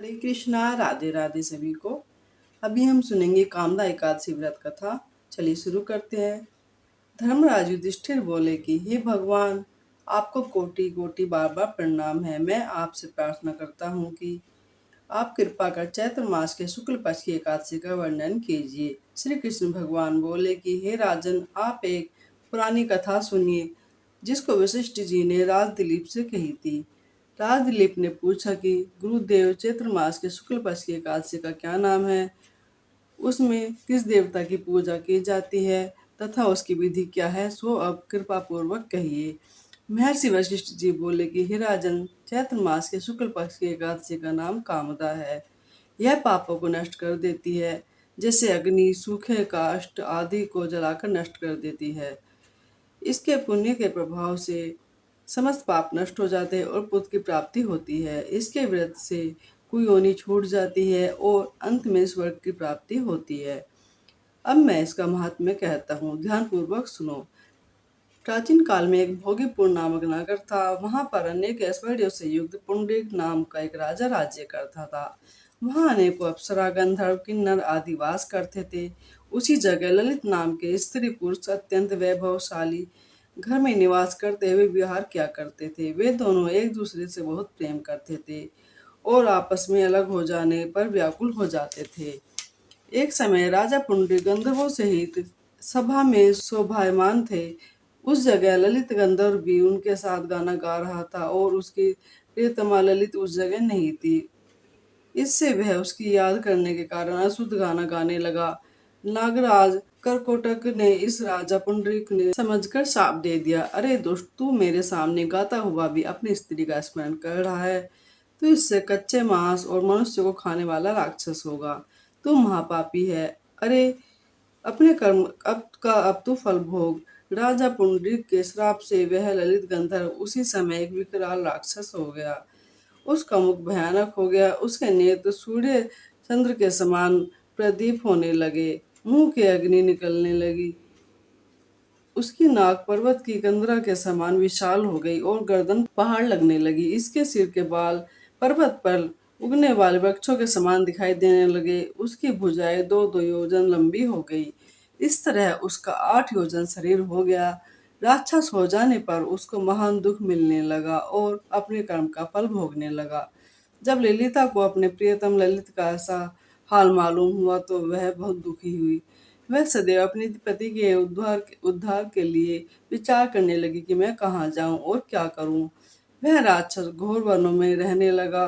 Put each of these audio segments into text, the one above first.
हरे कृष्णा, राधे राधे सभी को। अभी हम सुनेंगे कामदा एकादशी व्रत कथा। चलिए शुरू करते हैं। धर्मराज युधिष्ठिर बोले कि हे भगवान, आपको कोटि कोटि बार बार प्रणाम है। मैं आपसे प्रार्थना करता हूँ कि आप कृपा कर चैत्र मास के शुक्ल पक्ष की एकादशी का वर्णन कीजिए। श्री कृष्ण भगवान बोले कि हे राजन, आप एक पुरानी कथा सुनिए जिसको वशिष्ठ जी ने राज दिलीप से कही थी। राज दिलीप ने पूछा कि गुरुदेव, चैत्र मास के शुक्ल पक्ष की एकादशी का क्या नाम है? उसमें किस देवता की पूजा की जाती है तथा उसकी विधि क्या है, सो अब कृपा पूर्वक कहिए। महर्षि वशिष्ठ जी बोले कि हे राजन, चैत्र मास के शुक्ल पक्ष की एकादशी का नाम कामदा है। यह पापों को नष्ट कर देती है, जैसे अग्नि सूखे काष्ठ आदि को जलाकर नष्ट कर देती है। इसके पुण्य के प्रभाव से समस्त पाप नष्ट हो जाते हैं और पुत्र की प्राप्ति होती है। इसके व्रत से कुयोनि छूट जाती है और अंत में स्वर्ग की प्राप्ति होती है। अब मैं इसका महात्म्य कहता हूँ, ध्यान पूर्वक सुनो। प्राचीन काल में एक भोगीपुर नामक नगर था। वहां पर अनेक ऐश्वर्यों से युक्त पुंडरीक नाम का एक राजा राज्य करता था। वहां अनेकों अप्सरा, गंधर्व, किन्नर आदि वास करते थे। उसी जगह ललित नाम के स्त्री पुरुष अत्यंत वैभवशाली घर में निवास करते हुए विहार किया करते थे। वे दोनों एक दूसरे से बहुत प्रेम करते थे और आपस में अलग हो जाने पर व्याकुल हो जाते थे। एक समय राजा पुंडरीक गंधर्वों सहित सभा में शोभायमान थे। उस जगह ललित गंधर्व भी उनके साथ गाना गा रहा था और उसकी प्रियतमा ललित उस जगह नहीं थी। इससे वह उसकी याद करने के कारण अशुद्ध गाना गाने लगा। नागराज करकोटक ने इस राजा पुंडरीक ने समझकर शाप दे दिया, अरे दुष्ट, तू मेरे सामने गाता हुआ भी अपनी स्त्री का स्मरण कर रहा है। तू इससे कच्चे मांस और मनुष्य को खाने वाला राक्षस होगा। तू महापापी है। अरे, अपने कर्म अब तू फल भोग। राजा पुंडरीक के श्राप से वह ललित गंधर्व उसी समय एक विकराल राक्षस हो गया। उसका मुख भयानक हो गया, उसके नेत्र सूर्य चंद्र के समान प्रदीप होने लगे, मुंह के अग्नि निकलने लगी। उसकी नाक पर्वत की कंदरा के समान विशाल हो गई और गर्दन पहाड़ लगने लगी। इसके सिर के बाल पर्वत पर उगने वाले वृक्षों के समान दिखाई देने लगे। उसकी भुजाएं 2-2 योजन लंबी हो गई। इस तरह उसका 8 योजन शरीर हो गया। राक्षस हो जाने पर उसको महान दुख मिलने लगा और अपने कर्म का फल भोगने लगा। जब ललिता को अपने प्रियतम ललित का ऐसा हाल मालूम हुआ तो वह बहुत दुखी हुई। वह सदैव अपने पति के उद्धार के लिए विचार करने लगी कि मैं कहाँ जाऊं और क्या करूं। वह राक्षस घोर वनों में रहने लगा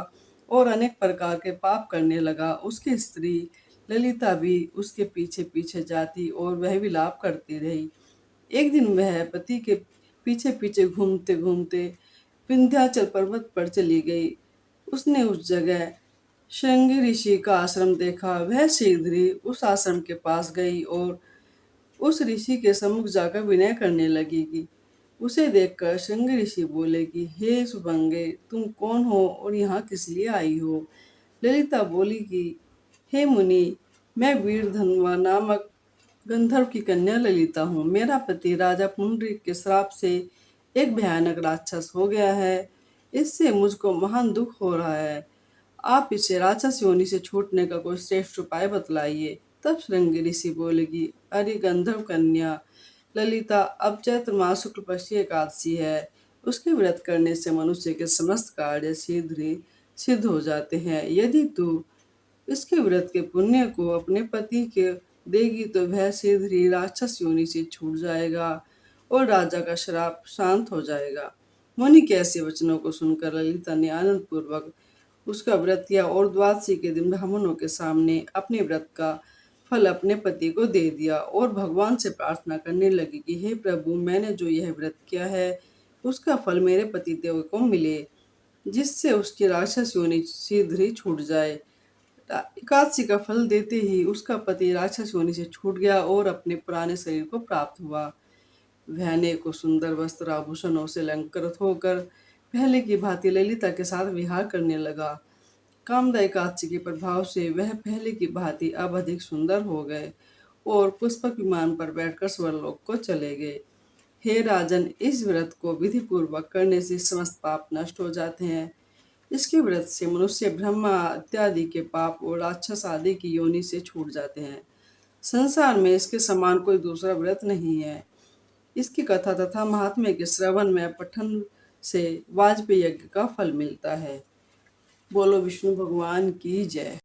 और अनेक प्रकार के पाप करने लगा। उसकी स्त्री ललिता भी उसके पीछे पीछे जाती और वह विलाप करती रही। एक दिन वह पति के पीछे पीछे घूमते घूमते विंध्याचल पर्वत पर चली गई। उसने उस जगह श्रृंगी ऋषि का आश्रम देखा। वह शीघ्र ही उस आश्रम के पास गई और उस ऋषि के सम्मुख जाकर विनय करने लगी कि उसे देखकर श्रृंगी ऋषि बोले कि हे सुभंगे, तुम कौन हो और यहाँ किस लिए आई हो? ललिता बोली कि हे मुनि, मैं वीरधन्वा नामक गंधर्व की कन्या ललिता हूँ। मेरा पति राजा पुंडरीक के श्राप से एक भयानक राक्षस हो गया है। इससे मुझको महान दुख हो रहा है। आप इसे राक्षस योनि से छूटने का कोई श्रेष्ठ उपाय बतलाइए। तब श्रृंगी ऋषि बोलेगी, अरे गंधर्व कन्या ललिता, अब चैत्र मास शुक्ल पक्ष की एकादशी है। उसके व्रत करने से मनुष्य के समस्त कार्य शीघ्र ही सिद्ध हो जाते हैं। यदि तू इसके व्रत के पुण्य को अपने पति के देगी तो वह शीघ्र ही राक्षस योनि से छूट जाएगा और राजा का श्राप शांत हो जाएगा। मुनि के ऐसे वचनों को सुनकर ललिता ने आनंद पूर्वक उसका व्रत किया और द्वादशी के दिन ब्राह्मणों के सामने अपने व्रत का फल अपने पति को दे दिया और भगवान से प्रार्थना करने लगी कि हे प्रभु, मैंने जो यह व्रत किया है उसका फल मेरे पति देव को मिले, जिससे उसकी राक्षस योनि शीघ्र ही छूट जाए। एकादशी का फल देते ही उसका पति राक्षस योनि से छूट गया और अपने पुराने शरीर को प्राप्त हुआ। वह अनेकों सुंदर वस्त्र आभूषणों से अलंकृत होकर पहले की भांति ललिता के साथ विहार करने लगा। कामदा एकादशी के प्रभाव से वह पहले की भांति अब अधिक सुंदर हो गए और पुष्पक विमान पर बैठकर स्वर्गलोक को चले गए। हे राजन, इस व्रत को विधि पूर्वक करने से समस्त पाप नष्ट हो जाते हैं। इसके व्रत से मनुष्य ब्रह्मा इत्यादि के पाप और राक्षस आदि की योनि से छूट जाते हैं। संसार में इसके समान कोई दूसरा व्रत नहीं है। इसकी कथा तथा महात्म्य के श्रवण में पठन से वाजपेयी यज्ञ का फल मिलता है। बोलो विष्णु भगवान की जय।